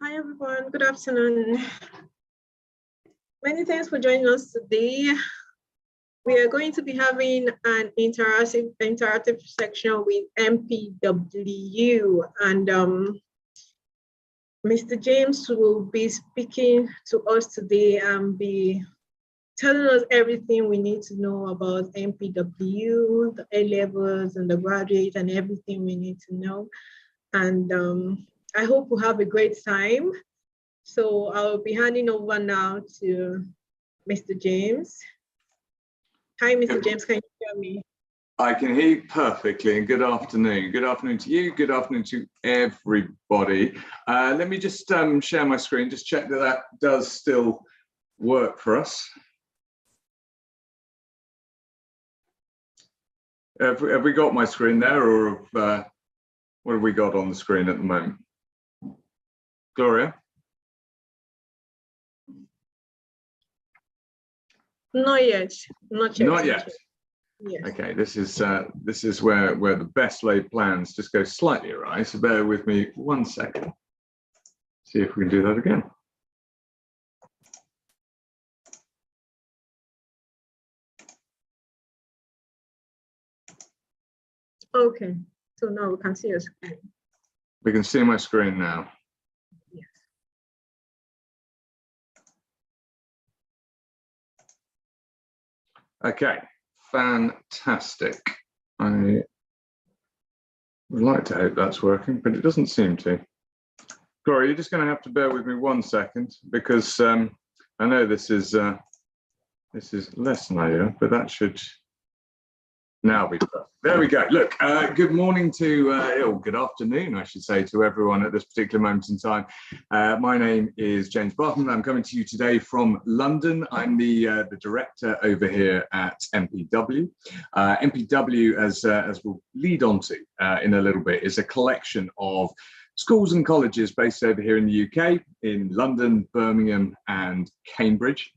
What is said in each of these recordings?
Hi everyone, good afternoon. Many thanks for joining us today. We are going to be having an interactive section with MPW, and Mr. James will be speaking to us today and be telling us everything we need to know about MPW, the A-levels and the graduate and everything we need to know. And I hope we'll have a great time. So I'll be handing over now to Mr. James. Hi, Mr. James, can you hear me? I can hear you perfectly, and good afternoon. Good afternoon to you, good afternoon to everybody. Let me just share my screen, just check that that does still work for us. Have we got my screen there, or what have we got on the screen at the moment? Gloria? Not yet. Not yet. Not yet. Yes. Okay, this is where the best laid plans just go slightly awry. So bear with me 1 second. See if we can do that again. Okay, so now we can see your screen. We can see my screen now. Yes. Okay, fantastic. I would like to hope that's working, but it doesn't seem to. Gloria, you're just going to have to bear with me 1 second, because I know this is less than ideal, but that should now be perfect. There we go. Look, good morning to, or good afternoon, I should say, to everyone at this particular moment in time. My name is James Barton. I'm coming to you today from London. I'm the director over here at MPW. MPW, as we'll lead on to in a little bit, is a collection of schools and colleges based over here in the UK, in London, Birmingham, and Cambridge,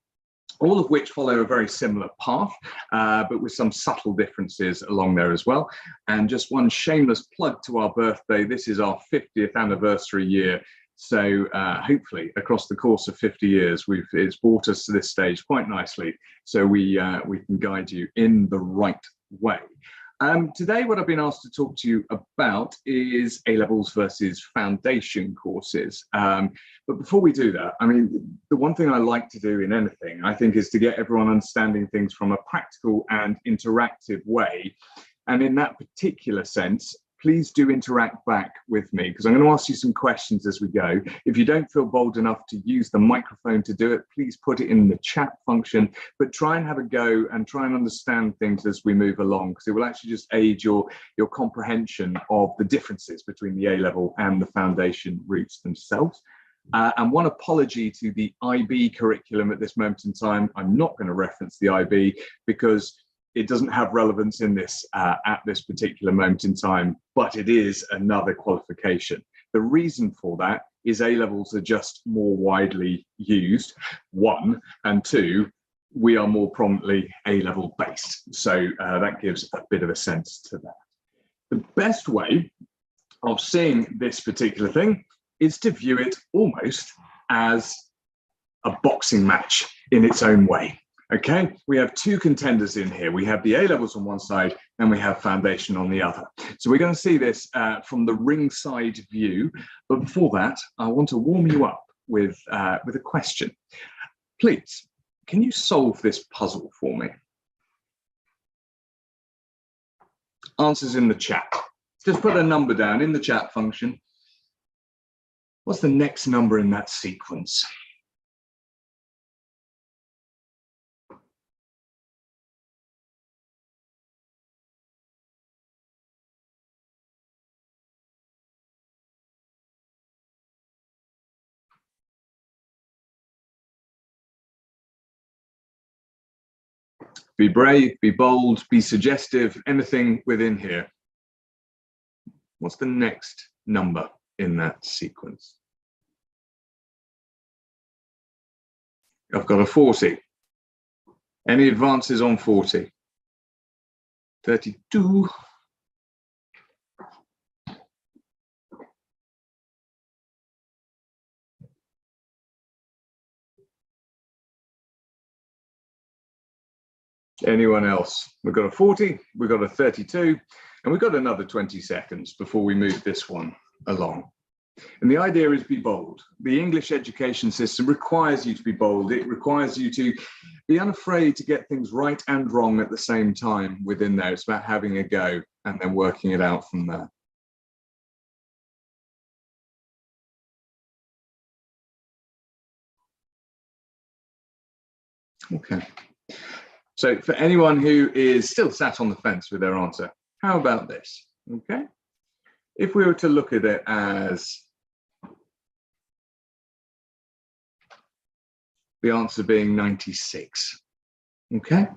all of which follow a very similar path, but with some subtle differences along there as well. And just one shameless plug to our birthday, this is our 50th anniversary year. So hopefully across the course of 50 years, it's brought us to this stage quite nicely. So we can guide you in the right way. Today, what I've been asked to talk to you about is A-levels versus foundation courses. But before we do that, I mean, the one thing I like to do in anything, I think, is to get everyone understanding things from a practical and interactive way. And in that particular sense, please do interact back with me, because I'm going to ask you some questions as we go. If you don't feel bold enough to use the microphone to do it, please put it in the chat function, but try and have a go and try and understand things as we move along, because it will actually just aid your comprehension of the differences between the A-level and the foundation routes themselves. And one apology to the IB curriculum at this moment in time. I'm not going to reference the IB because it doesn't have relevance in this at this particular moment in time, but it is another qualification. The reason for that is A-levels are just more widely used, one, and two, we are more prominently A-level based. So that gives a bit of a sense to that. The best way of seeing this particular thing is to view it almost as a boxing match in its own way. Okay, we have two contenders in here. We have the A-levels on one side and we have foundation on the other. So we're going to see this from the ringside view. But before that, I want to warm you up with a question. Please, can you solve this puzzle for me? Answers in the chat. Just put a number down in the chat function. What's the next number in that sequence? Be brave, be bold, be suggestive, anything within here. What's the next number in that sequence? I've got a 40. Any advances on 40? 32. Anyone else? We've got a 40, we've got a 32, and we've got another 20 seconds before we move this one along. And the idea is be bold. The English education system requires you to be bold. It requires you to be unafraid to get things right and wrong at the same time within there. It's about having a go and then working it out from there. Okay. So for anyone who is still sat on the fence with their answer, how about this? Okay. If we were to look at it as the answer being 96, okay?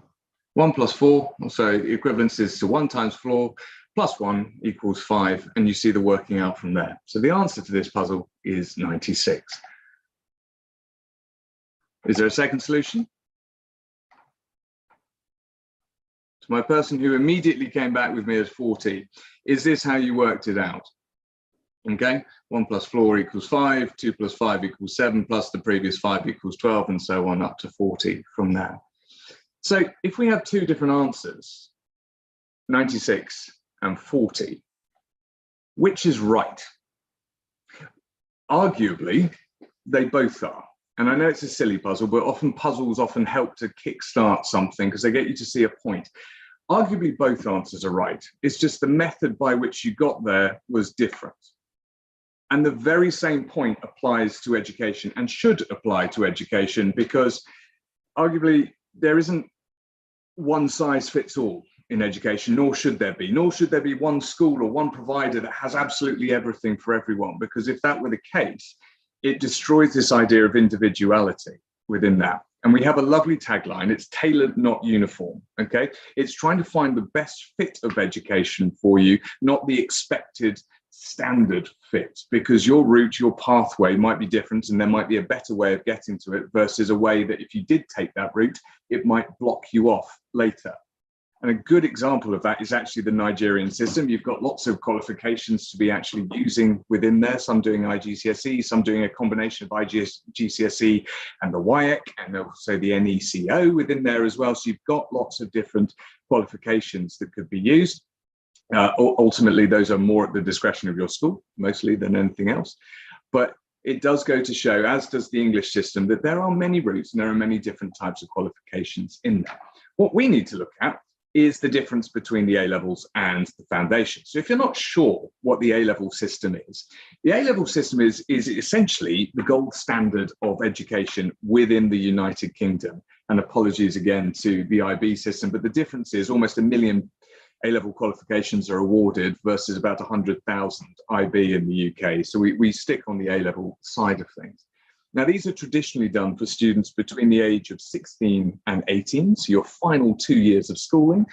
1 plus 4, so the equivalence is to 1 times 4 plus 1 equals 5, and you see the working out from there. So the answer to this puzzle is 96. Is there a second solution? To my person who immediately came back with me as 40, is this how you worked it out? Okay, 1 plus 4 equals 5, 2 plus 5 equals 7, plus the previous 5 equals 12, and so on up to 40 from there. So if we have two different answers, 96 and 40, which is right? Arguably, they both are. And I know it's a silly puzzle, but often puzzles help to kickstart something because they get you to see a point. Arguably, both answers are right. It's just the method by which you got there was different. And the very same point applies to education and should apply to education, because arguably there isn't one size fits all in education, nor should there be. Nor should there be one school or one provider that has absolutely everything for everyone, because if that were the case, it destroys this idea of individuality within that. And we have a lovely tagline, it's tailored, not uniform, okay? It's trying to find the best fit of education for you, not the expected standard fit, because your route, your pathway might be different, and there might be a better way of getting to it versus a way that if you did take that route, it might block you off later. And a good example of that is actually the Nigerian system. You've got lots of qualifications to be actually using within there, some doing IGCSE, some doing a combination of IGCSE and the WIEC, and also the NECO within there as well. So you've got lots of different qualifications that could be used. Ultimately, those are more at the discretion of your school, mostly, than anything else. But it does go to show, as does the English system, that there are many routes and there are many different types of qualifications in there. What we need to look at is the difference between the A-levels and the foundation. So if you're not sure what the A-level system is, the A-level system is essentially the gold standard of education within the United Kingdom. And apologies again to the IB system, but the difference is almost 1 million A-level qualifications are awarded versus about 100,000 IB in the UK. So we stick on the A-level side of things. Now, these are traditionally done for students between the age of 16 and 18, so your final 2 years of schooling.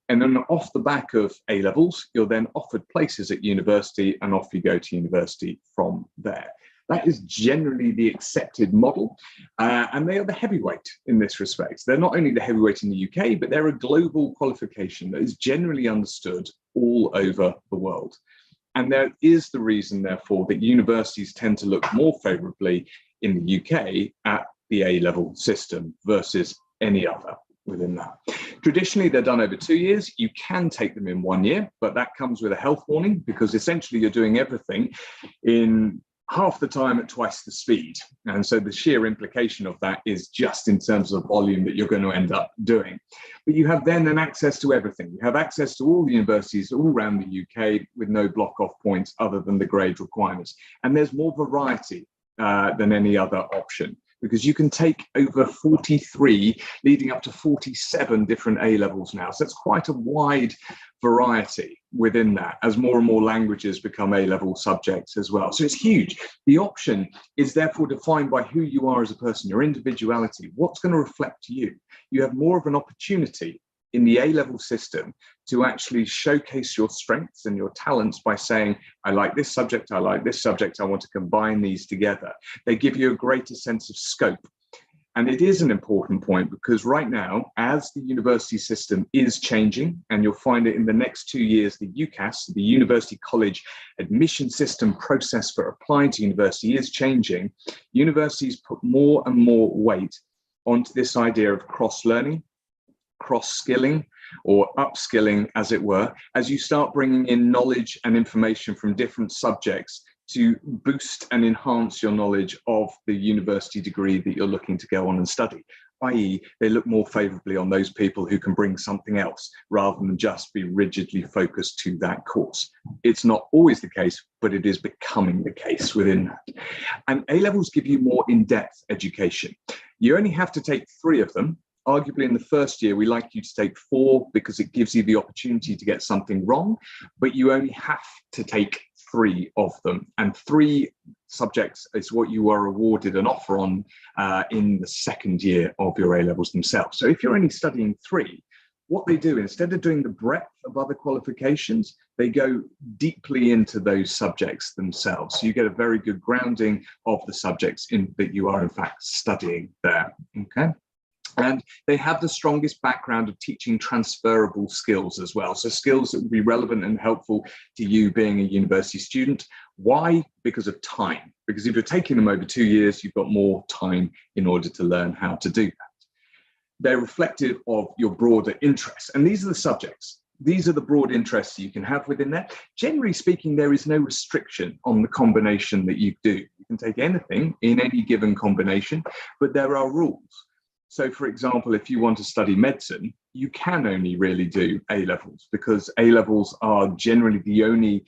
And then off the back of A-levels, you're then offered places at university, and off you go to university from there. That is generally the accepted model, and they are the heavyweight in this respect. They're not only the heavyweight in the UK, but they're a global qualification that is generally understood all over the world. And there is the reason, therefore, that universities tend to look more favourably in the UK at the A-level system versus any other within that. Traditionally, they're done over 2 years. You can take them in 1 year, but that comes with a health warning, because essentially you're doing everything in half the time at twice the speed. And so the sheer implication of that is just in terms of volume that you're going to end up doing. But you have then an access to everything. You have access to all the universities all around the UK with no block-off points other than the grade requirements. And there's more variety than any other option, because you can take over 43, leading up to 47 different A-levels now. So that's quite a wide variety within that, as more and more languages become A-level subjects as well. So it's huge. The option is therefore defined by who you are as a person, your individuality, what's going to reflect you. You have more of an opportunity in the A-level system to actually showcase your strengths and your talents by saying, I like this subject, I like this subject, I want to combine these together. They give you a greater sense of scope. And it is an important point, because right now, as the university system is changing, and you'll find it in the next 2 years, the UCAS, the University College Admission System process for applying to university is changing. Universities put more and more weight onto this idea of cross-learning, cross-skilling, or upskilling, as it were, as you start bringing in knowledge and information from different subjects to boost and enhance your knowledge of the university degree that you're looking to go on and study, i.e. they look more favourably on those people who can bring something else rather than just be rigidly focused to that course. It's not always the case, but it is becoming the case within that. And A-levels give you more in-depth education. You only have to take 3 of them. Arguably in the first year, we like you to take 4 because it gives you the opportunity to get something wrong, but you only have to take 3 of them. And 3 subjects is what you are awarded an offer on in the second year of your A-levels themselves. So if you're only studying 3, what they do, instead of doing the breadth of other qualifications, they go deeply into those subjects themselves. So you get a very good grounding of the subjects that you are in fact studying there, okay? And they have the strongest background of teaching transferable skills as well. So skills that would be relevant and helpful to you being a university student. Why? Because of time. Because if you're taking them over 2 years, you've got more time in order to learn how to do that. They're reflective of your broader interests. And these are the subjects. These are the broad interests you can have within that. Generally speaking, there is no restriction on the combination that you do. You can take anything in any given combination, but there are rules. So, for example, if you want to study medicine, you can only really do A-levels, because A-levels are generally the only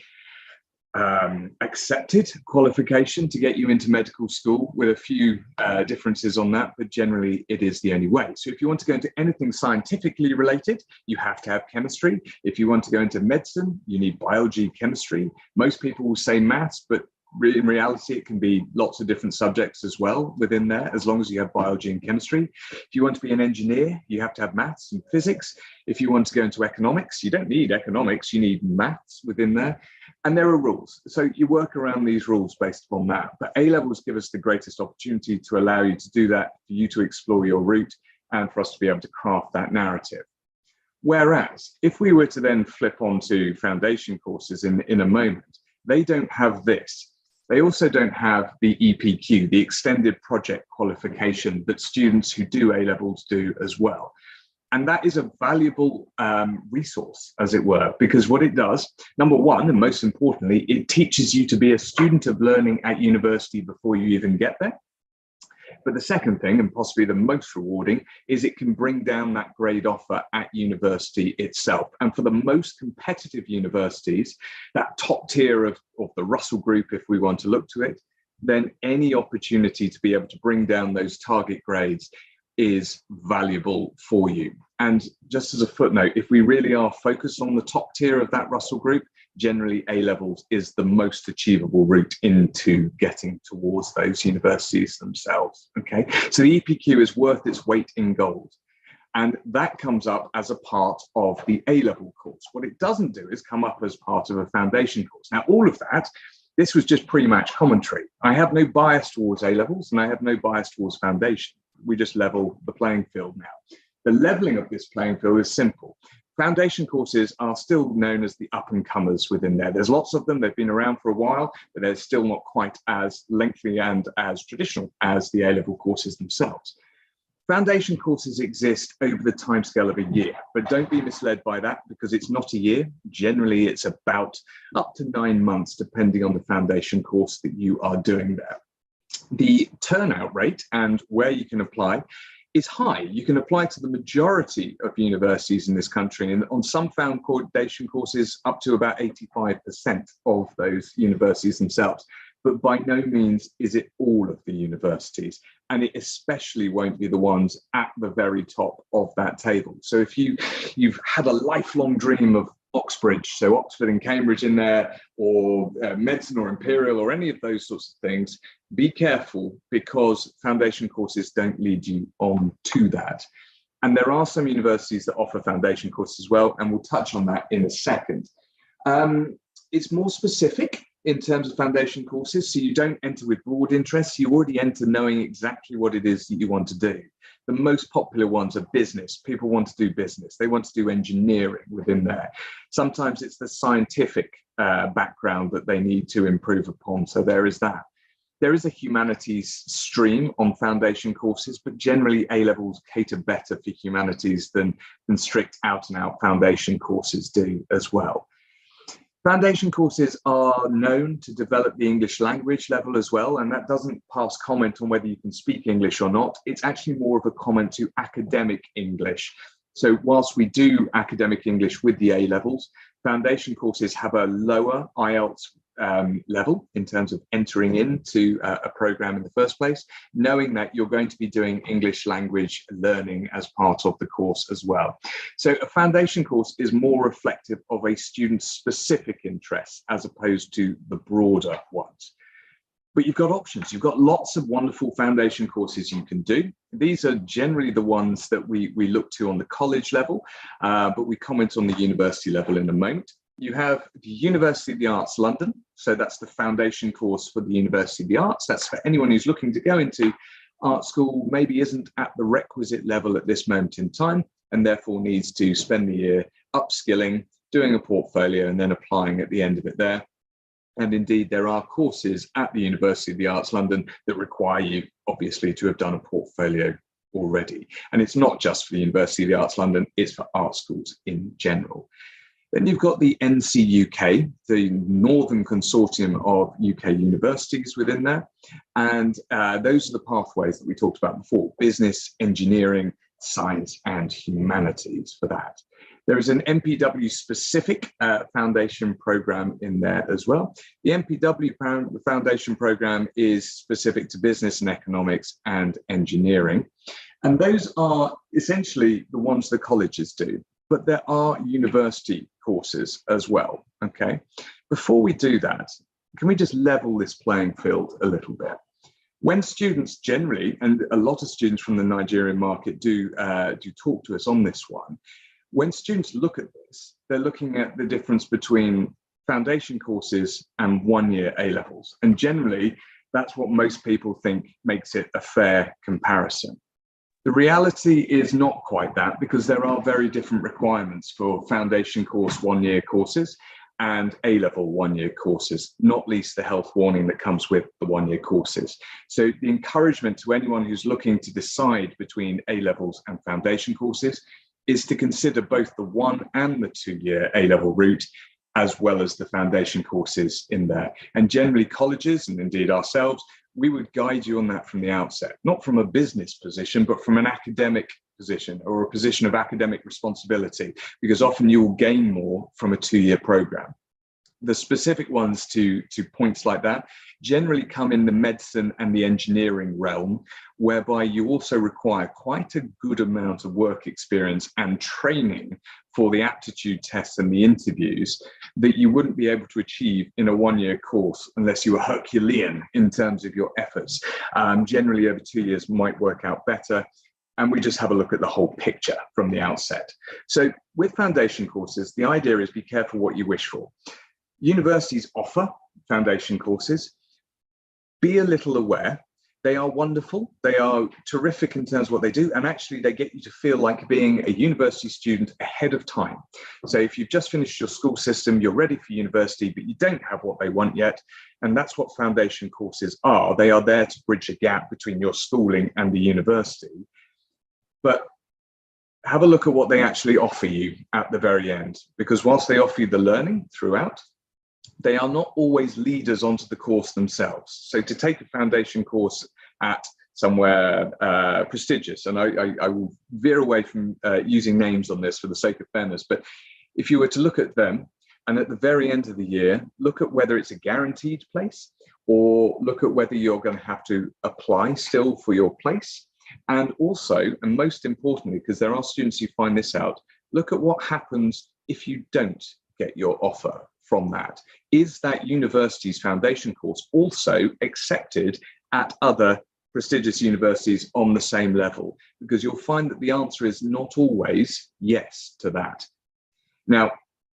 accepted qualification to get you into medical school, with a few differences on that, but generally it is the only way. So if you want to go into anything scientifically related, you have to have chemistry. If you want to go into medicine, you need biology, chemistry. Most people will say maths, but in reality, it can be lots of different subjects as well within there, as long as you have biology and chemistry. If you want to be an engineer, you have to have maths and physics. If you want to go into economics, you don't need economics, you need maths within there. And there are rules. So you work around these rules based upon that. But A-levels give us the greatest opportunity to allow you to do that, for you to explore your route, and for us to be able to craft that narrative. Whereas, if we were to then flip onto foundation courses in a moment, they don't have this. They also don't have the EPQ, the extended project qualification that students who do A-levels do as well. And that is a valuable resource, as it were, because what it does, number one, and most importantly, it teaches you to be a student of learning at university before you even get there. But the second thing, and possibly the most rewarding, is it can bring down that grade offer at university itself. And for the most competitive universities, that top tier of the Russell Group, if we want to look to it, then any opportunity to be able to bring down those target grades is valuable for you. And just as a footnote, if we really are focused on the top tier of that Russell Group, generally A-levels is the most achievable route into getting towards those universities themselves. Okay, so the EPQ is worth its weight in gold. And that comes up as a part of the A-level course. What it doesn't do is come up as part of a foundation course. Now, all of that, this was just pre-match commentary. I have no bias towards A-levels and I have no bias towards foundation. We just level the playing field now. The leveling of this playing field is simple. Foundation courses are still known as the up-and-comers within there. There's lots of them. They've been around for a while, but they're still not quite as lengthy and as traditional as the A-level courses themselves. Foundation courses exist over the timescale of a year, but don't be misled by that because it's not a year. Generally, it's about up to 9 months, depending on the foundation course that you are doing there. The turnout rate and where you can apply is high. You can apply to the majority of universities in this country, and on some foundation courses, up to about 85% of those universities themselves. But by no means is it all of the universities, and it especially won't be the ones at the very top of that table. So if you've had a lifelong dream of Oxbridge, so Oxford and Cambridge in there, or medicine or Imperial or any of those sorts of things, be careful because foundation courses don't lead you on to that. And there are some universities that offer foundation courses as well, and we'll touch on that in a second. It's more specific in terms of foundation courses, so you don't enter with broad interests, you already enter knowing exactly what it is that you want to do. The most popular ones are business. People want to do business. They want to do engineering within there. Sometimes it's the scientific background that they need to improve upon. So there is that. There is a humanities stream on foundation courses, but generally A-levels cater better for humanities than strict out-and-out foundation courses do as well. Foundation courses are known to develop the English language level as well, and that doesn't pass comment on whether you can speak English or not. It's actually more of a comment to academic English. So whilst we do academic English with the A-levels, foundation courses have a lower IELTS level in terms of entering into a program in the first place, knowing that you're going to be doing English language learning as part of the course as well. So a foundation course is more reflective of a student's specific interests as opposed to the broader ones. But you've got options. You've got lots of wonderful foundation courses you can do. These are generally the ones that we look to on the college level, but we comment on the university level in a moment. You have the University of the Arts London. So that's the foundation course for the University of the Arts. That's for anyone who's looking to go into art school, maybe isn't at the requisite level at this moment in time, and therefore needs to spend the year upskilling, doing a portfolio, and then applying at the end of it there. And indeed, there are courses at the University of the Arts London that require you, obviously, to have done a portfolio already. And it's not just for the University of the Arts London, it's for art schools in general. Then you've got the NC-UK, the Northern Consortium of UK universities within there. And those are the pathways that we talked about before: business, engineering, science, and humanities for that. There is an MPW specific foundation program in there as well. The MPW foundation program is specific to business and economics and engineering. And those are essentially the ones the colleges do. But there are university courses as well, okay? Before we do that, can we just level this playing field a little bit? When students generally, and a lot of students from the Nigerian market do talk to us on this one, when students look at this, they're looking at the difference between foundation courses and one-year A-levels. And generally, that's what most people think makes it a fair comparison. The reality is not quite that, because there are very different requirements for foundation course one-year courses and A-level one-year courses, not least the health warning that comes with the one-year courses. So the encouragement to anyone who's looking to decide between A-levels and foundation courses is to consider both the 1 and the 2-year A-level route as well as the foundation courses in there. And generally colleges, and indeed ourselves, we would guide you on that from the outset, not from a business position, but from an academic position or a position of academic responsibility, because often you will gain more from a 2-year program. The specific ones to points like that generally come in the medicine and the engineering realm, whereby you also require quite a good amount of work experience and training for the aptitude tests and the interviews that you wouldn't be able to achieve in a 1-year course unless you were Herculean in terms of your efforts. Generally over 2 years might work out better. And we just have a look at the whole picture from the outset. So with foundation courses, the idea is be careful what you wish for. Universities offer foundation courses. Be a little aware. They are wonderful. They are terrific in terms of what they do. And actually, they get you to feel like being a university student ahead of time. So if you've just finished your school system, you're ready for university, but you don't have what they want yet. And that's what foundation courses are. They are there to bridge a gap between your schooling and the university. But have a look at what they actually offer you at the very end, because whilst they offer you the learning throughout, they are not always leaders onto the course themselves. So to take a foundation course at somewhere prestigious, and I will veer away from using names on this for the sake of fairness, but if you were to look at them and at the very end of the year, look at whether it's a guaranteed place or look at whether you're going to have to apply still for your place. And also, and most importantly, because there are students who find this out, look at what happens if you don't get your offer from that. Is that university's foundation course also accepted at other prestigious universities on the same level? Because you'll find that the answer is not always yes to that. Now,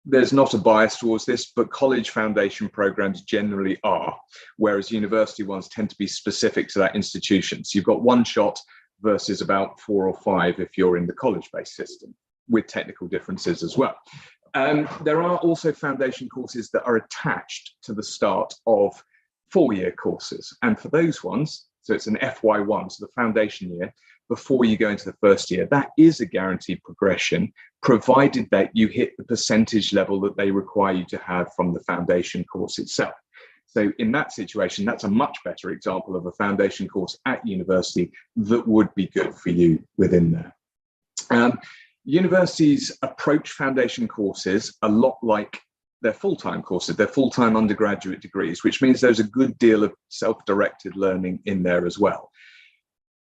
there's not a bias towards this, but college foundation programs generally are, whereas university ones tend to be specific to that institution. So you've got one shot versus about 4 or 5 if you're in the college-based system, with technical differences as well. There are also foundation courses that are attached to the start of 4-year courses. And for those ones, so it's an FY1, so the foundation year, before you go into the first year, that is a guaranteed progression, provided that you hit the percentage level that they require you to have from the foundation course itself. So in that situation, that's a much better example of a foundation course at university that would be good for you within there. Universities approach foundation courses a lot like their full-time courses, their full-time undergraduate degrees, which means there's a good deal of self-directed learning in there as well.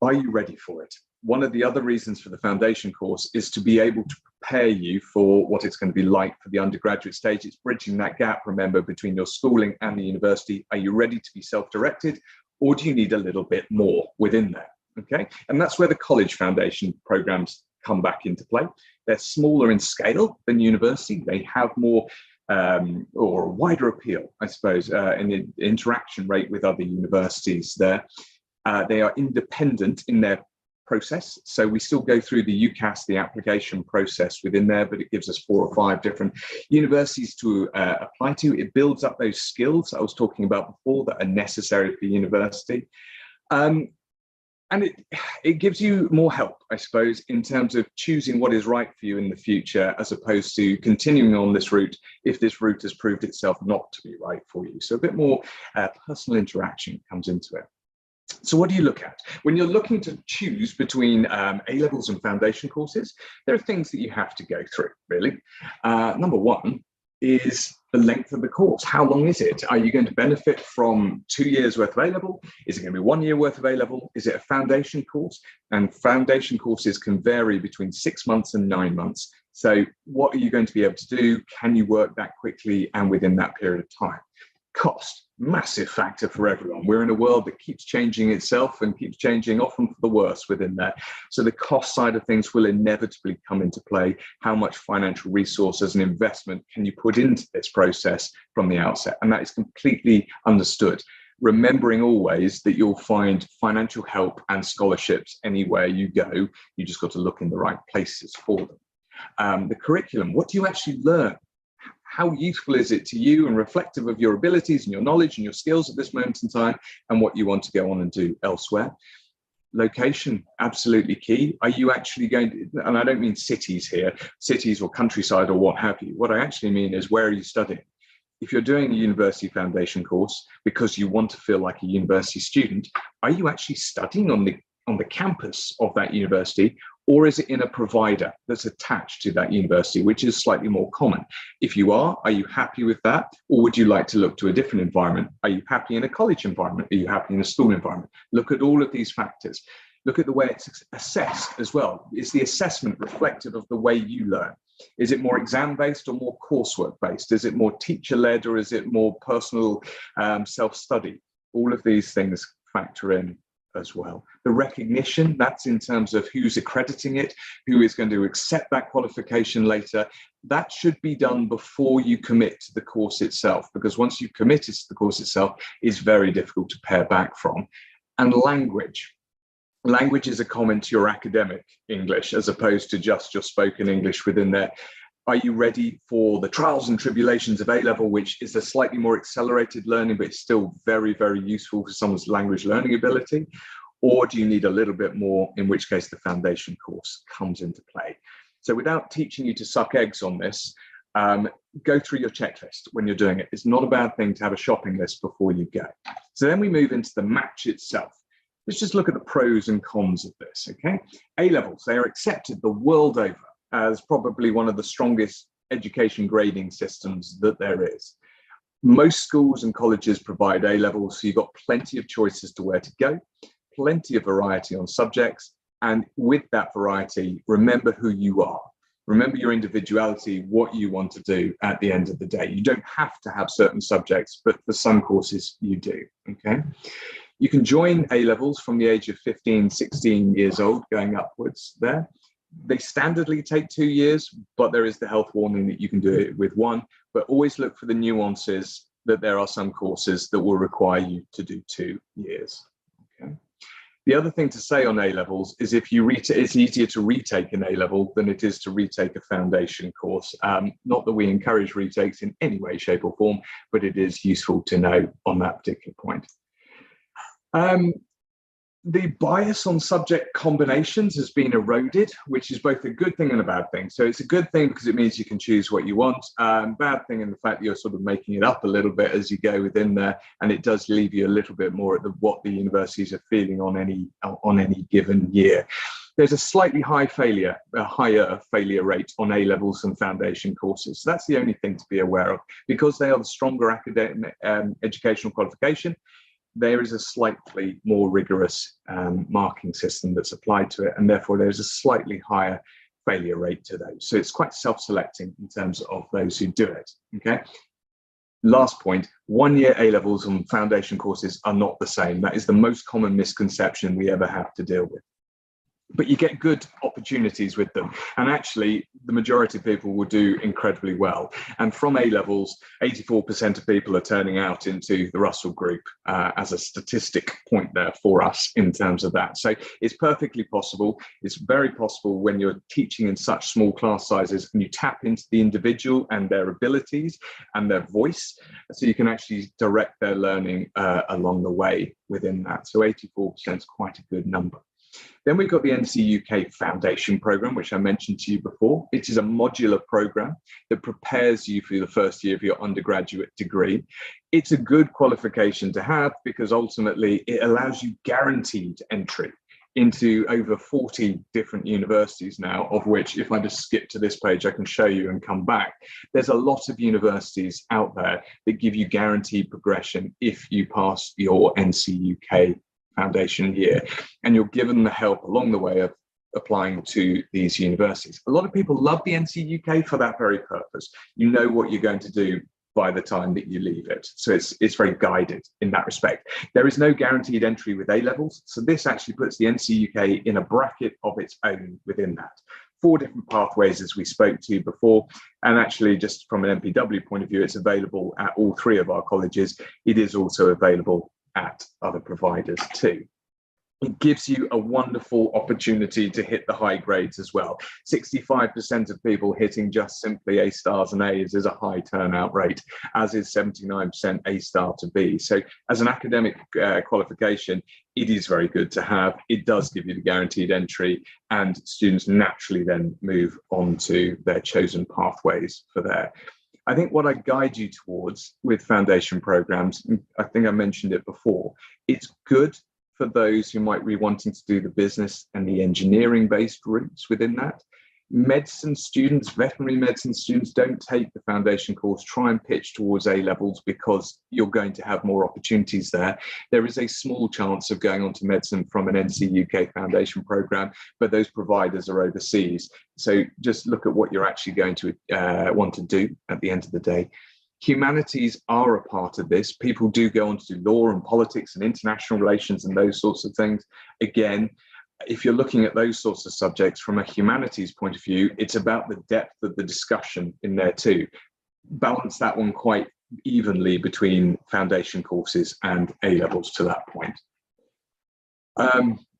Are you ready for it? One of the other reasons for the foundation course is to be able to prepare you for what it's going to be like for the undergraduate stage. It's bridging that gap, remember, between your schooling and the university. Are you ready to be self-directed, or do you need a little bit more within there? Okay, and that's where the college foundation programs come back into play. They're smaller in scale than university. They have more or a wider appeal, I suppose, in the interaction rate with other universities there. They are independent in their process. So we still go through the UCAS, the application process within there, but it gives us 4 or 5 different universities to apply to. It builds up those skills I was talking about before that are necessary for university. And it gives you more help, I suppose, in terms of choosing what is right for you in the future, as opposed to continuing on this route if this route has proved itself not to be right for you. So a bit more personal interaction comes into it. So what do you look at? When you're looking to choose between A-levels and foundation courses, there are things that you have to go through, really. Number one is the length of the course. How long is it? Are you going to benefit from 2 years worth of A-level? Is it going to be 1 year worth of A-level? Is it a foundation course? And foundation courses can vary between 6 months and 9 months. So what are you going to be able to do? Can you work that quickly and within that period of time? Cost, massive factor for everyone. We're in a world that keeps changing itself and keeps changing often for the worse within that. So the cost side of things will inevitably come into play. How much financial resources and investment can you put into this process from the outset? And that is completely understood. Remembering always that you'll find financial help and scholarships anywhere you go. You just got to look in the right places for them. The curriculum, what do you actually learn? How useful is it to you and reflective of your abilities and your knowledge and your skills at this moment in time and what you want to go on and do elsewhere? location, absolutely key. Are you actually going to, and I don't mean cities here, cities or countryside or what have you. What I actually mean is, where are you studying? If you're doing a university foundation course because you want to feel like a university student, are you actually studying on the campus of that university, or is it in a provider that's attached to that university, which is slightly more common? If you are you happy with that? Or would you like to look to a different environment? Are you happy in a college environment? Are you happy in a school environment? Look at all of these factors. Look at the way it's assessed as well. Is the assessment reflective of the way you learn? Is it more exam-based or more coursework-based? Is it more teacher-led, or is it more personal self-study? All of these things factor in as well. The recognition, that's in terms of who's accrediting it, who is going to accept that qualification later. That should be done before you commit to the course itself, because once you've committed to the course itself, it's very difficult to pare back from. And language. Language is a comment to your academic English as opposed to just your spoken English within there. Are you ready for the trials and tribulations of A-level, which is a slightly more accelerated learning, but it's still very, very useful for someone's language learning ability? Or do you need a little bit more, in which case the foundation course comes into play? So without teaching you to suck eggs on this, go through your checklist when you're doing it. It's not a bad thing to have a shopping list before you go. So then we move into the match itself. Let's just look at the pros and cons of this, okay? A-levels, they are accepted the world over as probably one of the strongest education grading systems that there is. Most schools and colleges provide A-levels, so you've got plenty of choices to where to go, plenty of variety on subjects, and with that variety, remember who you are. Remember your individuality, what you want to do at the end of the day. You don't have to have certain subjects, but for some courses you do, okay? You can join A-levels from the age of 15, 16 years old, going upwards there. They standardly take 2 years, but there is the health warning that you can do it with 1, but always look for the nuances that there are some courses that will require you to do 2 years, okay? The other thing to say on A-levels is if you it's easier to retake an A-level than it is to retake a foundation course. Not that we encourage retakes in any way, shape or form, but it is useful to know on that particular point. The bias on subject combinations has been eroded, which is both a good thing and a bad thing. So it's a good thing because it means you can choose what you want. Bad thing in the fact that you're sort of making it up a little bit as you go within there, and it does leave you a little bit more at what the universities are feeling on any given year. There's a slightly higher failure rate on A-levels and foundation courses. So that's the only thing to be aware of. Because they are the stronger academic educational qualification, there is a slightly more rigorous marking system that's applied to it, and therefore there's a slightly higher failure rate to those. So it's quite self-selecting in terms of those who do it, okay? Last point, 1 year A-levels on foundation courses are not the same. That is the most common misconception we ever have to deal with. But you get good opportunities with them. And actually, the majority of people will do incredibly well. And from A-levels, 84% of people are turning out into the Russell group as a statistic point there for us in terms of that. So it's perfectly possible. It's very possible when you're teaching in such small class sizes and you tap into the individual and their abilities and their voice. So you can actually direct their learning along the way within that. So 84% is quite a good number. Then we've got the NC UK Foundation Programme, which I mentioned to you before. It is a modular programme that prepares you for the first year of your undergraduate degree. It's a good qualification to have because ultimately it allows you guaranteed entry into over 40 different universities now, of which, if I just skip to this page, I can show you and come back. There's a lot of universities out there that give you guaranteed progression if you pass your NC UK foundation year, and you're given the help along the way of applying to these universities. A lot of people love the NC UK for that very purpose. You know what you're going to do by the time that you leave it. So it's very guided in that respect. There is no guaranteed entry with A-levels. So this actually puts the NC UK in a bracket of its own within that. 4 different pathways as we spoke to before. And actually just from an MPW point of view, it's available at all 3 of our colleges. It is also available at other providers too. it gives you a wonderful opportunity to hit the high grades as well. 65% of people hitting just simply A stars and A's is a high turnout rate, as is 79% A star to B. So as an academic qualification, it is very good to have. It does give you the guaranteed entry, and students naturally then move on to their chosen pathways for there. I think what I guide you towards with foundation programs, I think I mentioned it before, it's good for those who might be wanting to do the business and the engineering-based routes within that. Medicine students, veterinary medicine students, don't take the foundation course. Try and pitch towards A levels, because you're going to have more opportunities there. There is a small chance of going on to medicine from an NC UK foundation program, but those providers are overseas. So just look at what you're actually going to want to do at the end of the day. Humanities are a part of this. People do go on to do law and politics and international relations and those sorts of things. Again, if you're looking at those sorts of subjects from a humanities point of view, it's about the depth of the discussion in there too. Balance that one quite evenly between foundation courses and A levels to that point.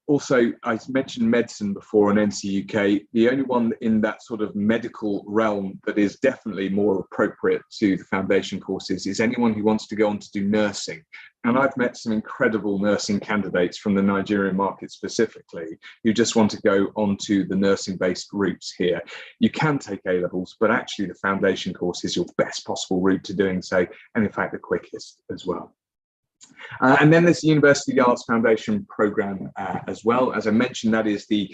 Also, I mentioned medicine before and NC UK. The only one in that sort of medical realm that is definitely more appropriate to the foundation courses is anyone who wants to go on to do nursing. And I've met some incredible nursing candidates from the Nigerian market specifically, who just want to go onto the nursing-based routes here. You can take A levels, but actually the foundation course is your best possible route to doing so, and in fact the quickest as well. And then there's the University Arts Foundation program as well. As I mentioned, that is the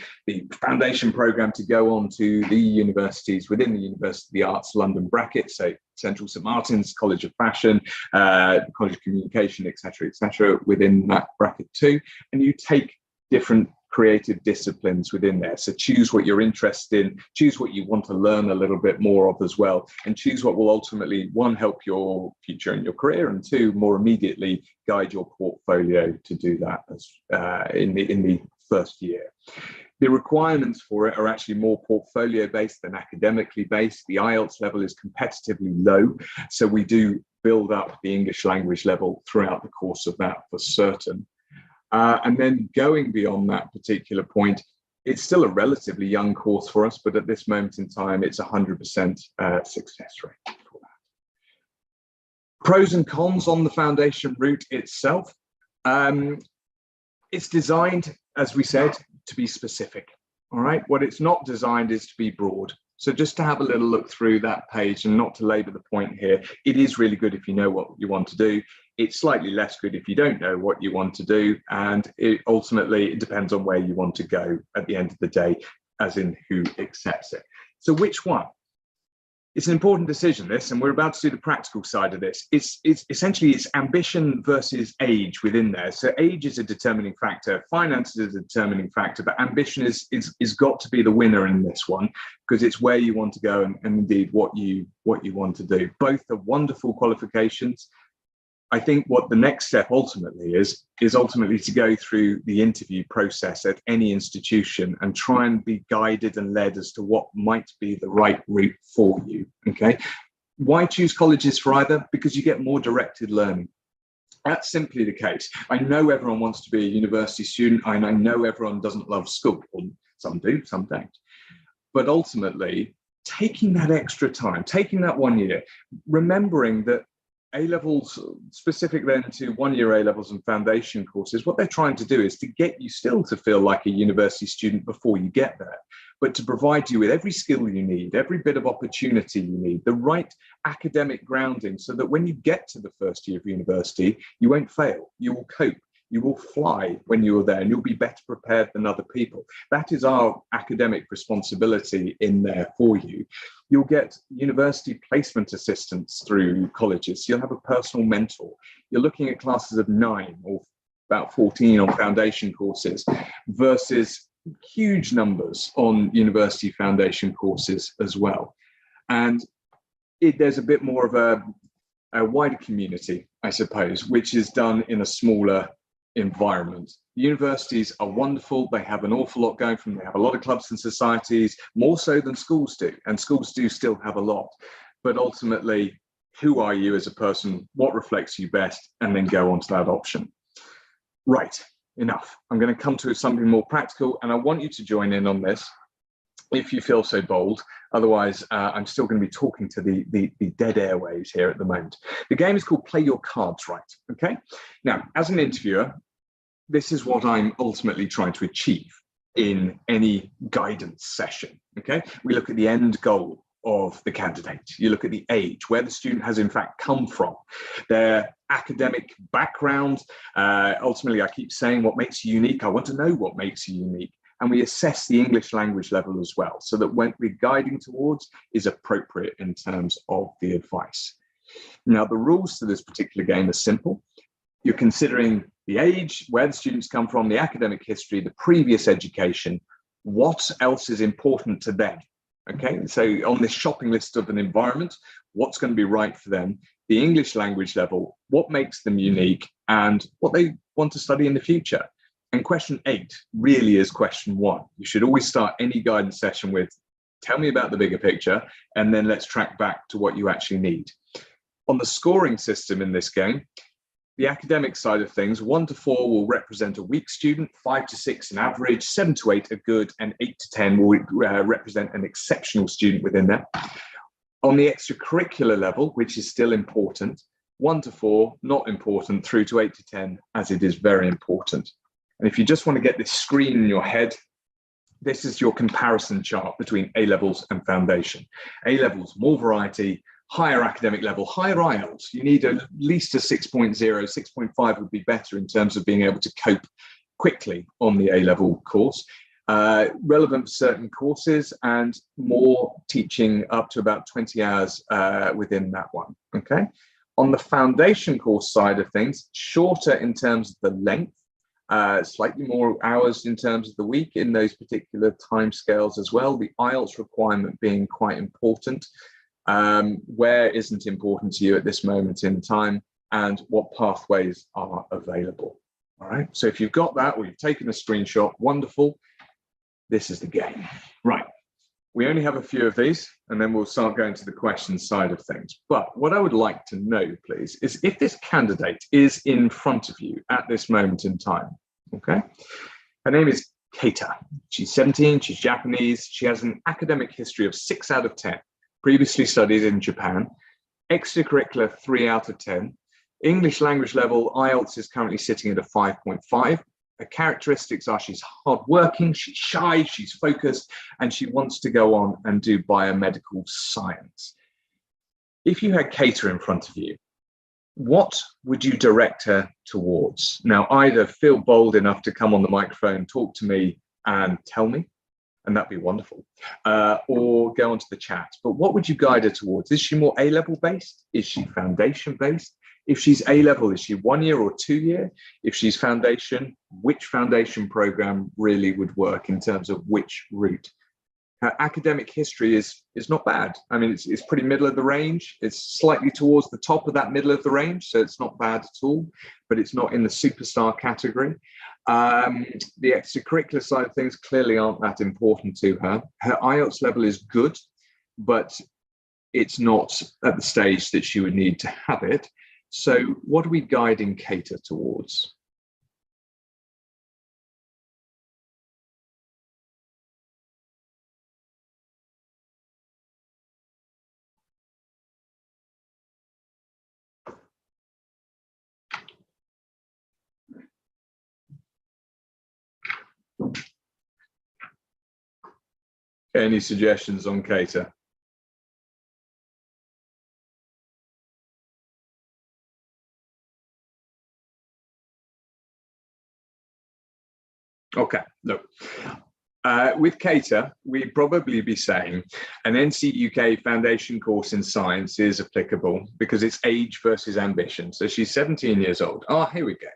foundation program to go on to the universities within the University of the Arts London bracket, so Central St Martin's, College of Fashion, College of Communication, etc., within that bracket too. And you take different creative disciplines within there. So choose what you're interested in, choose what you want to learn a little bit more of as well, and choose what will ultimately, one, help your future and your career, and two, more immediately guide your portfolio to do that as, in the first year. The requirements for it are actually more portfolio based than academically based. The IELTS level is competitively low, so we do build up the English language level throughout the course of that for certain. And then going beyond that particular point, it's still a relatively young course for us, but at this moment in time, it's 100% success rate for that. Pros and cons on the foundation route itself. It's designed, as we said, to be specific. All right, what it's not designed is to be broad. So just to have a little look through that page and not to labour the point here, it is really good if you know what you want to do. It's slightly less good if you don't know what you want to do. And ultimately, it depends on where you want to go at the end of the day, as in who accepts it. So which one? It's an important decision, this, and we're about to do the practical side of this. It's essentially, it's ambition versus age within there. So age is a determining factor, finance is a determining factor, but ambition is got to be the winner in this one, because it's where you want to go and indeed what you want to do. Both are wonderful qualifications. I think what the next step ultimately is ultimately to go through the interview process at any institution and try and be guided and led as to what might be the right route for you, okay? Why choose colleges for either? Because you get more directed learning. That's simply the case. I know everyone wants to be a university student, and I know everyone doesn't love school. Some do, some don't. But ultimately, taking that extra time, taking that 1 year, remembering that A-levels, specific then to 1 year A-levels and foundation courses, what they're trying to do is to get you still to feel like a university student before you get there, but to provide you with every skill you need, every bit of opportunity you need, the right academic grounding, so that when you get to the first year of university, you won't fail, you will cope. You will fly when you're there, and you'll be better prepared than other people. That is our academic responsibility in there for you. You'll get university placement assistance through colleges. You'll have a personal mentor. You're looking at classes of 9 or about 14 on foundation courses versus huge numbers on university foundation courses as well. And there's a bit more of a wider community, I suppose, which is done in a smaller environment. Universities are wonderful. They have an awful lot going for them. They have a lot of clubs and societies, more so than schools do. And schools do still have a lot. But ultimately, who are you as a person? What reflects you best? And then go on to that option. Right. enough. I'm going to come to something more practical, and I want you to join in on this if you feel so bold. Otherwise, I'm still going to be talking to the dead airways here at the moment. The game is called Play Your Cards Right. Okay. Now, as an interviewer, this is what I'm ultimately trying to achieve in any guidance session. Okay. We look at the end goal of the candidate. You look at the age, where the student has in fact come from, their academic background. Ultimately, I keep saying what makes you unique. I want to know what makes you unique. And we assess the English language level as well, so that what we're guiding towards is appropriate in terms of the advice. Now, the rules to this particular game are simple. You're considering the age, where the students come from, the academic history, the previous education, what else is important to them. Okay, so on this shopping list of an environment, what's going to be right for them, the English language level, what makes them unique, and what they want to study in the future. And question 8 really is question 1. You should always start any guidance session with, tell me about the bigger picture, and then let's track back to what you actually need. On the scoring system in this game, the academic side of things, 1 to 4 will represent a weak student, 5 to 6 an average, 7 to 8 a good, and 8 to 10 will represent an exceptional student within there. On the extracurricular level, which is still important, 1 to 4, not important, through to 8 to 10, as it is very important. And if you just want to get this screen in your head, this is your comparison chart between A-levels and foundation. A-levels, more variety, higher academic level, higher IELTS. You need at least a 6.0, 6.5 would be better in terms of being able to cope quickly on the A-level course. Relevant for certain courses, and more teaching up to about 20 hours within that one, okay? On the foundation course side of things, shorter in terms of the length, slightly more hours in terms of the week in those particular timescales as well. The IELTS requirement being quite important. Where isn't important to you at this moment in time, and what pathways are available. All right, so if you've got that, or you've taken a screenshot, wonderful. This is the game. Right, we only have a few of these, and then we'll start going to the questions side of things. But what I would like to know, please, is if this candidate is in front of you at this moment in time. Okay, her name is Keita. She's 17, she's Japanese, she has an academic history of 6 out of 10. Previously studied in Japan, extracurricular 3 out of 10. English language level, IELTS is currently sitting at a 5.5. Her characteristics are she's hardworking, she's shy, she's focused, and she wants to go on and do biomedical science. If you had Keita in front of you, what would you direct her towards? Now, either feel bold enough to come on the microphone, talk to me, and tell me, and that'd be wonderful, or go onto the chat. But what would you guide her towards? Is she more A-level based? Is she foundation based? If she's A-level, is she 1 year or 2 year? If she's foundation, which foundation program really would work in terms of which route? Her academic history is not bad. I mean, it's pretty middle of the range. It's slightly towards the top of that middle of the range, so it's not bad at all, but it's not in the superstar category. The extracurricular side of things clearly aren't that important to her. Her IELTS level is good, but it's not at the stage that she would need to have it. So what are we guiding Keita towards? Any suggestions on Keita? Okay, look, with Keita, we'd probably be saying an NC UK foundation course in science is applicable because it's age versus ambition. So she's 17 years old. Oh, here we go.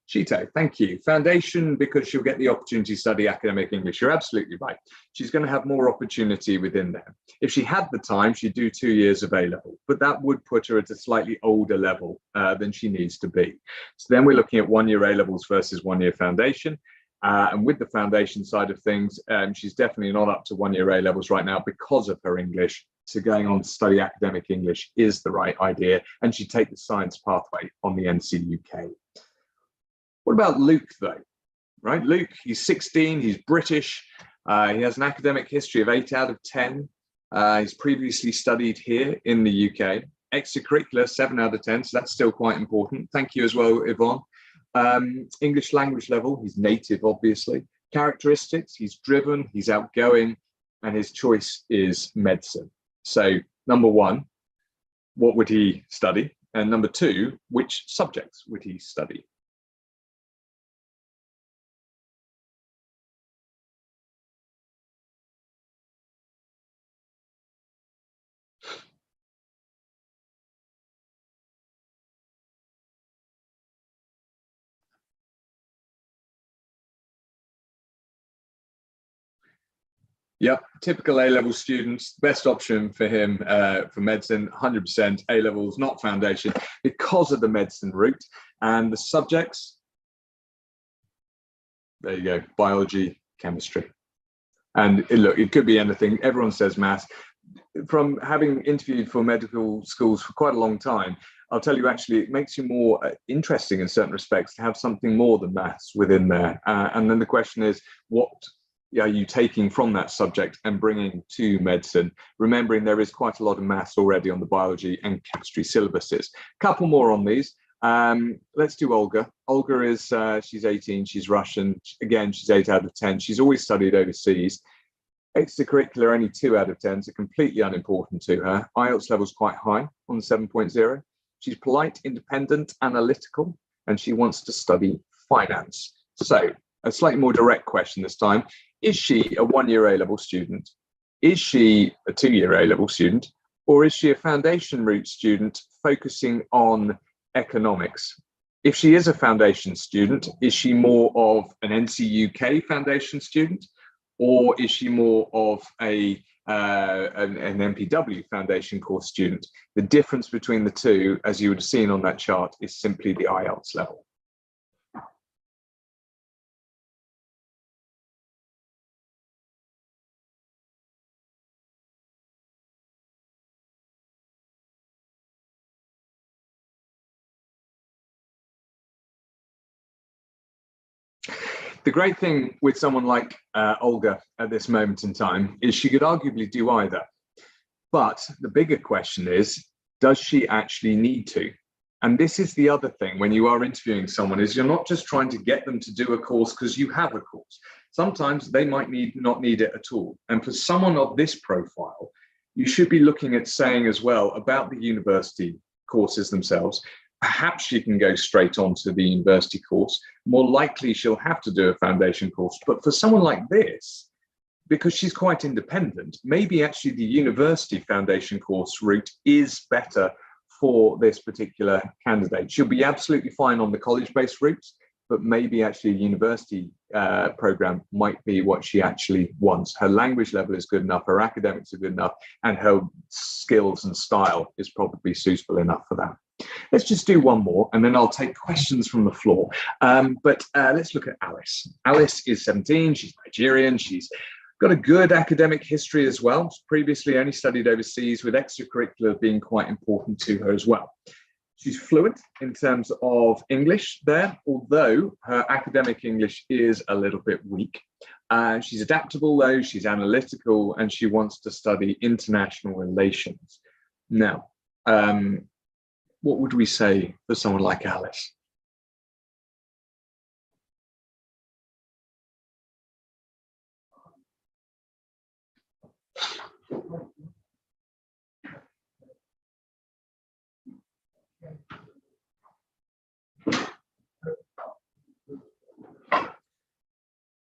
Shito, thank you. Foundation, because she'll get the opportunity to study academic English. You're absolutely right. She's going to have more opportunity within there. If she had the time, she'd do 2 years of A-level, but that would put her at a slightly older level than she needs to be. So then we're looking at 1 year A-levels versus 1 year foundation. And with the foundation side of things, she's definitely not up to 1 year A-levels right now because of her English. So going on to study academic English is the right idea. And she'd take the science pathway on the NC UK. What about Luke, though? Right, Luke, he's 16, he's British, he has an academic history of 8 out of 10. He's previously studied here in the UK. Extracurricular, 7 out of 10, so that's still quite important. Thank you as well, Yvonne. English language level, he's native, obviously. Characteristics, he's driven, he's outgoing, and his choice is medicine. So, number 1, what would he study? And number 2, which subjects would he study? Yep, typical A-level students, best option for him for medicine, 100% A-levels, not foundation, because of the medicine route. And the subjects, there you go, biology, chemistry. And look, it could be anything. Everyone says maths. From having interviewed for medical schools for quite a long time, I'll tell you, actually, it makes you more interesting in certain respects to have something more than maths within there. And then the question is, what are you taking from that subject and bringing to medicine, remembering there is quite a lot of maths already on the biology and chemistry syllabuses. Couple more on these. Let's do Olga. Olga is, she's 18, she's Russian. Again, she's 8 out of 10. She's always studied overseas. Extracurricular, only 2 out of 10, so completely unimportant to her. IELTS level's quite high on 7.0. She's polite, independent, analytical, and she wants to study finance. So a slightly more direct question this time. Is she a 1-year A-level student? Is she a 2-year A-level student? Or is she a foundation route student focusing on economics? If she is a foundation student, is she more of an NCUK foundation student? Or is she more of an MPW foundation course student? The difference between the two, as you would have seen on that chart, is simply the IELTS level. The great thing with someone like Olga at this moment in time is she could arguably do either. But the bigger question is, does she actually need to? And this is the other thing when you are interviewing someone, is you're not just trying to get them to do a course because you have a course. Sometimes they might not need it at all. And for someone of this profile, you should be looking at saying as well about the university courses themselves. Perhaps she can go straight onto the university course. More likely she'll have to do a foundation course. But for someone like this, because she's quite independent, maybe actually the university foundation course route is better for this particular candidate. She'll be absolutely fine on the college-based routes, but maybe actually a university program might be what she actually wants. Her language level is good enough, her academics are good enough, and her skills and style is probably suitable enough for that. Let's just do one more, and then I'll take questions from the floor. But let's look at Alice. Alice is 17, she's Nigerian, she's got a good academic history as well. She's previously only studied overseas, with extracurricular being quite important to her as well. She's fluent in terms of English there, although her academic English is a little bit weak. She's adaptable though, she's analytical, and she wants to study international relations. Now, what would we say for someone like Alice?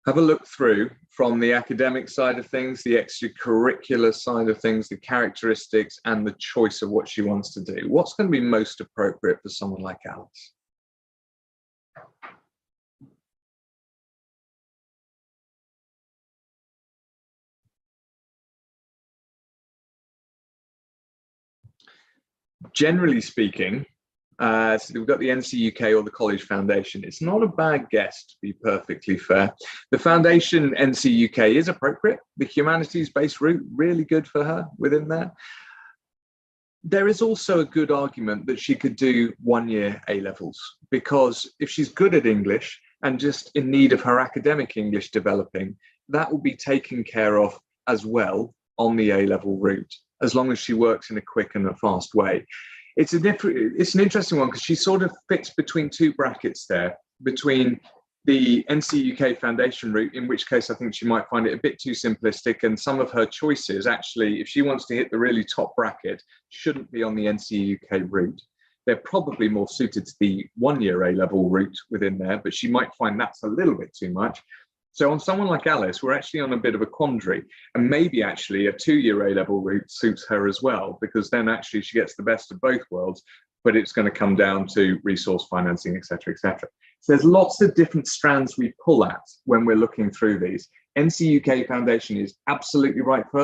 Have a look through from the academic side of things, the extracurricular side of things, the characteristics, and the choice of what she wants to do. What's going to be most appropriate for someone like Alice? Generally speaking, so we've got the NCUK or the College Foundation. It's not a bad guess, to be perfectly fair. The Foundation NCUK is appropriate. The humanities-based route, really good for her within there. there is also a good argument that she could do 1 year A-levels, because if she's good at English and just in need of her academic English developing, that will be taken care of as well on the A-level route, as long as she works in a quick and a fast way. It's an interesting one, because she sort of fits between two brackets there, between the NC UK Foundation route, in which case I think she might find it a bit too simplistic, and some of her choices, actually, if she wants to hit the really top bracket, shouldn't be on the NC UK route. They're probably more suited to the 1 year A-level route within there, but she might find that's a little bit too much. So on someone like Alice, we're actually on a bit of a quandary, and maybe actually a 2 year A-level route suits her as well, because then actually she gets the best of both worlds, but it's going to come down to resource financing, et cetera, et cetera. So there's lots of different strands we pull at when we're looking through these. NC UK Foundation is absolutely right for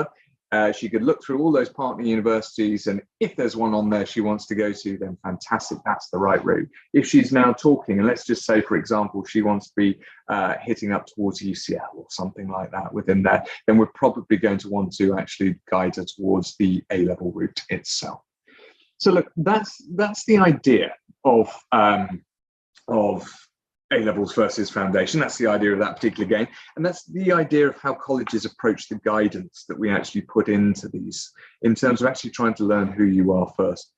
her. She could look through all those partner universities, and if there's one on there she wants to go to, then fantastic, that's the right route. If she's now talking, and let's just say, for example, she wants to be hitting up towards UCL or something like that within there, then we're probably going to want to actually guide her towards the A-level route itself. So look, that's the idea of A-levels versus foundation. That's the idea of that particular game. And that's the idea of how colleges approach the guidance that we actually put into these, in terms of actually trying to learn who you are first.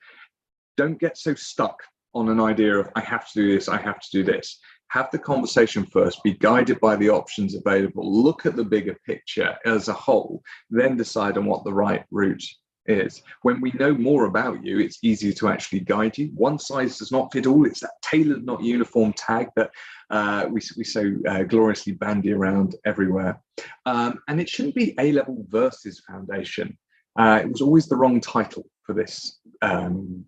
Don't get so stuck on an idea of, I have to do this, I have to do this. Have the conversation first, be guided by the options available, look at the bigger picture as a whole, then decide on what the right route is. When we know more about you, it's easier to actually guide you. One size does not fit all. It's that tailored, not uniform tag that we so gloriously bandy around everywhere. And it shouldn't be A-level versus foundation. It was always the wrong title for this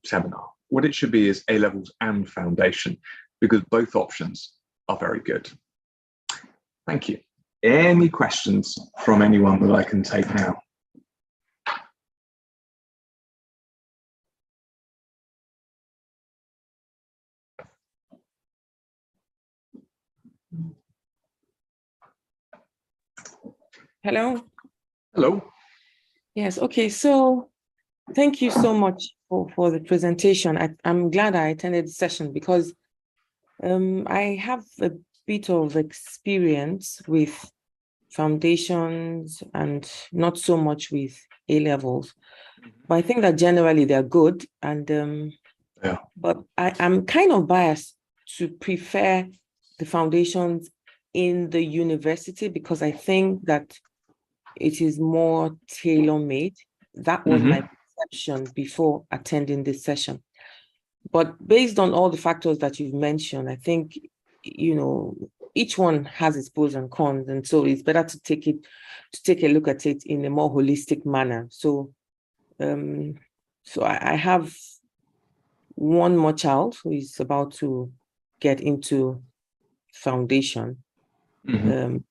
seminar. What it should be is A-levels and foundation, because both options are very good. Thank you. Any questions from anyone that I can take now? Hello. Hello. Yes. Okay. So thank you so much for the presentation. I'm glad I attended the session, because I have a bit of experience with foundations and not so much with A-levels. But I think that generally they're good. And but I'm kind of biased to prefer the foundations in the university, because I think that it is more tailor-made. That was my perception before attending this session. But based on all the factors that you've mentioned, I think, you know, each one has its pros and cons. And so it's better to take a look at it in a more holistic manner. So, I have one more child who is about to get into foundation.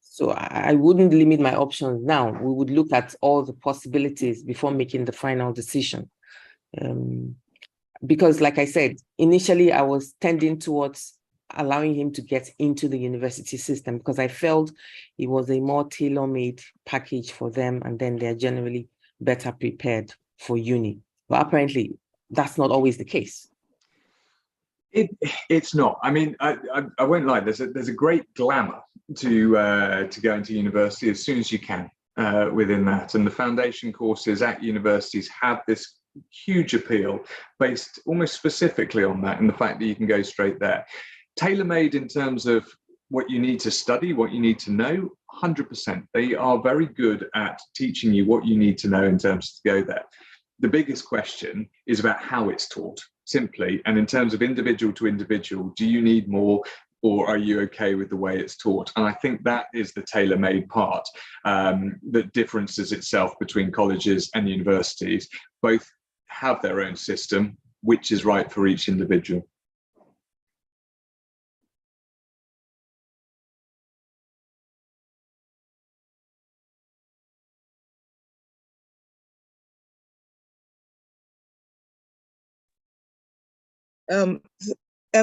So I wouldn't limit my options now. We would look at all the possibilities before making the final decision. Because like I said, initially I was tending towards allowing him to get into the university system, because I felt it was a more tailor-made package for them, and then they're generally better prepared for uni. But apparently that's not always the case. It's not. I mean, I won't lie. There's a great glamour to go into university as soon as you can within that, and the foundation courses at universities have this huge appeal based almost specifically on that, and the fact that you can go straight there. Tailor-made in terms of what you need to study, what you need to know, 100%. They are very good at teaching you what you need to know in terms to go there. The biggest question is about how it's taught, simply. And in terms of individual to individual, do you need more, or are you okay with the way it's taught? And I think that is the tailor-made part that differences itself between colleges and universities. Both have their own system, which is right for each individual.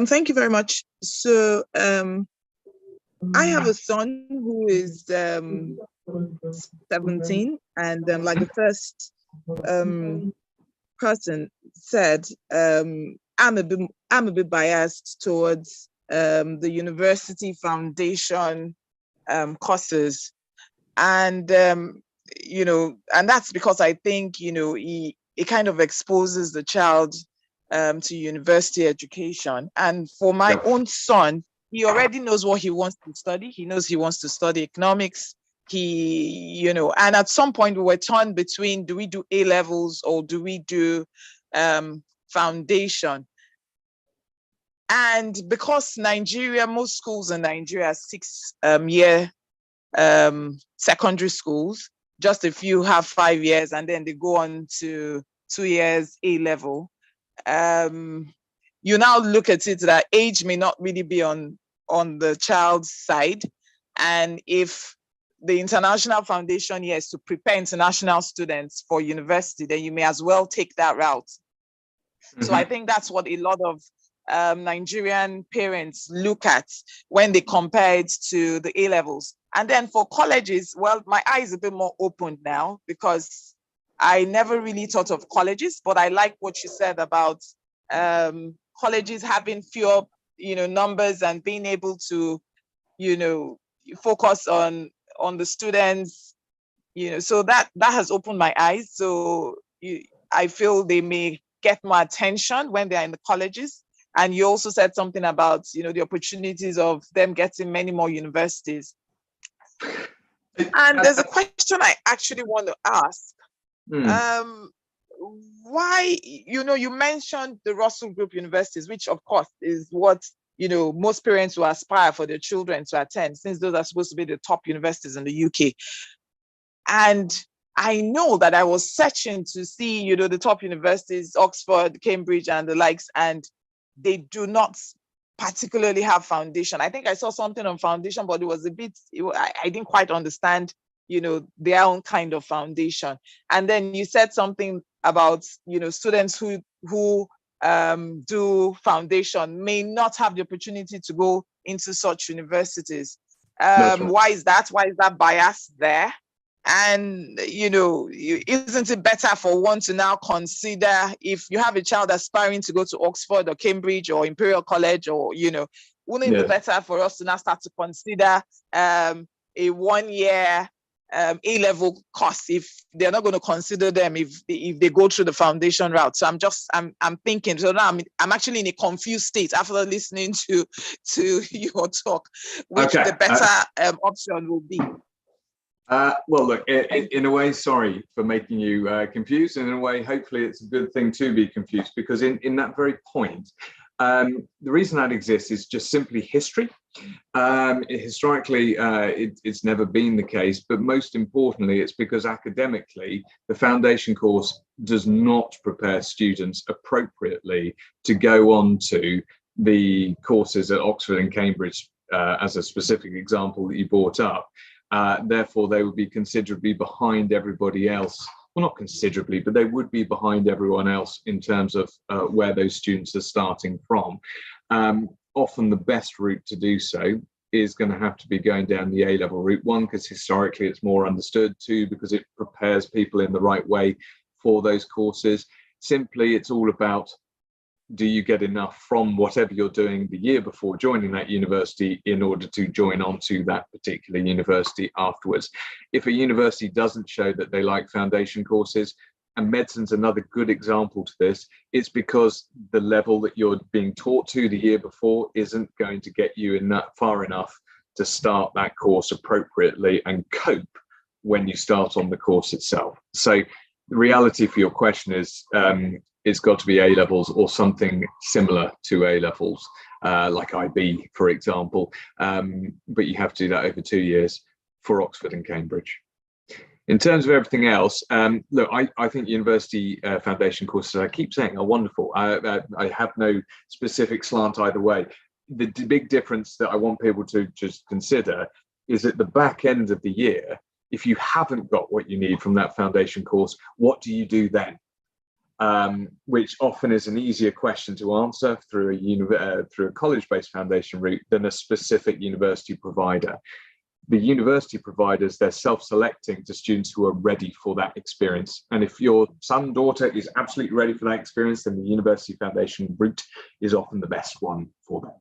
Thank you very much. So I have a son who is 17, and like the first person said, I'm a bit biased towards the university foundation courses, and and that's because I think it kind of exposes the child to university education. And for my own son, he already knows what he wants to study. He knows he wants to study economics. And at some point we were torn between, do we do A levels or do we do foundation? And because Nigeria, most schools in Nigeria are 6-year secondary schools, just a few have 5 years, and then they go on to 2 years A level. You now look at it that age may not really be on the child's side. And if the international foundation here is to prepare international students for university, then you may as well take that route. Mm-hmm. So I think that's what a lot of Nigerian parents look at when they compare it to the A levels. And then for colleges, well, my eye is a bit more open now because I never really thought of colleges, but I like what you said about colleges having fewer, numbers and being able to, focus on the students, so that has opened my eyes. So I feel they may get more attention when they're in the colleges. And you also said something about, the opportunities of them getting many more universities. And there's a question I actually want to ask. Why, you mentioned the Russell Group universities, which of course is what, most parents will aspire for their children to attend, since those are supposed to be the top universities in the UK. And I know that I was searching to see, the top universities, Oxford, Cambridge, and the likes, and they do not particularly have foundation. I think I saw something on foundation, but it was a bit, I didn't quite understand, their own kind of foundation. And then you said something about, students who do foundation may not have the opportunity to go into such universities. Right. Why is that? Why is that bias there? And, isn't it better for one to now consider, if you have a child aspiring to go to Oxford or Cambridge or Imperial College, or, wouldn't it be better for us to now start to consider a 1-year A-level course if they're not going to consider them if they go through the foundation route? So I'm thinking, so now I'm actually in a confused state after listening to your talk, which the better option will be. Well, look, in a way, sorry for making you confused. And in a way, hopefully it's a good thing to be confused, because in that very point, the reason that exists is just simply history. Historically, it's never been the case, but most importantly, it's because academically, the foundation course does not prepare students appropriately to go on to the courses at Oxford and Cambridge, as a specific example that you brought up. Therefore, they would be considerably behind everybody else. Well, not considerably, but they would be behind everyone else in terms of where those students are starting from. Often the best route to do so is going to have to be going down the A-level route. 1, because historically it's more understood. 2, because it prepares people in the right way for those courses. Simply, it's all about, do you get enough from whatever you're doing the year before joining that university in order to join on to that particular university afterwards? If a university doesn't show that they like foundation courses, and medicine's another good example to this, it's because the level that you're being taught to the year before isn't going to get you in that far enough to start that course appropriately and cope when you start on the course itself. So the reality for your question is, it's got to be A levels or something similar to A levels, like IB, for example. But you have to do that over 2 years for Oxford and Cambridge. In terms of everything else, look, I think university foundation courses, I keep saying, are wonderful. I have no specific slant either way. The big difference that I want people to just consider is at the back end of the year, if you haven't got what you need from that foundation course, what do you do then? Which often is an easier question to answer through a college-based foundation route than a specific university provider. the university providers, they're self-selecting to students who are ready for that experience. And if your son, daughter is absolutely ready for that experience, then the University Foundation route is often the best one for them.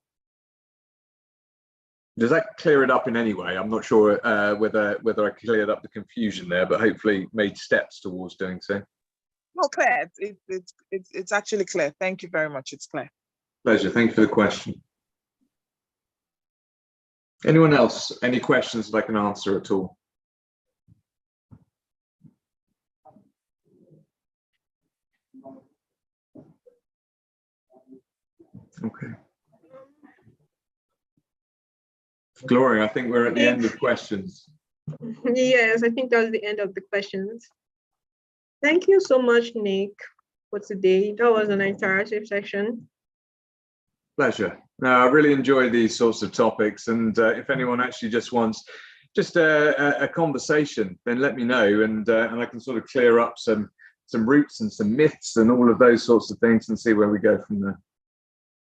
Does that clear it up in any way? I'm not sure whether I cleared up the confusion there, but hopefully made steps towards doing so. No, clear. It's actually clear. Thank you very much. It's clear. Pleasure. Thank you for the question. Anyone else? Any questions that I can answer at all? Okay. Gloria, I think we're at the end of questions. Yes, I think that's the end of the questions. Thank you so much, Nick, for today. That was an interactive section. Pleasure. I really enjoy these sorts of topics, and if anyone actually just wants just a conversation, then let me know, and I can sort of clear up some roots and some myths and all of those sorts of things and see where we go from there.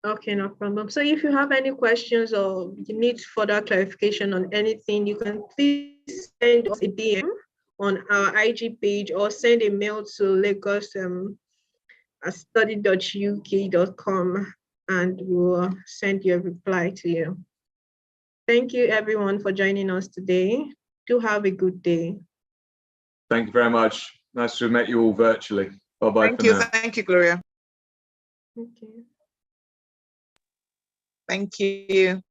Okay, no problem. So if you have any questions or you need further clarification on anything, you can please send us a DM on our IG page or send a mail to lagos@study.uk.com and we'll send you a reply to you. Thank you everyone for joining us today. Do have a good day. Thank you very much. Nice to have met you all virtually. Bye-bye for now. Thank you, Gloria. Okay. Thank you.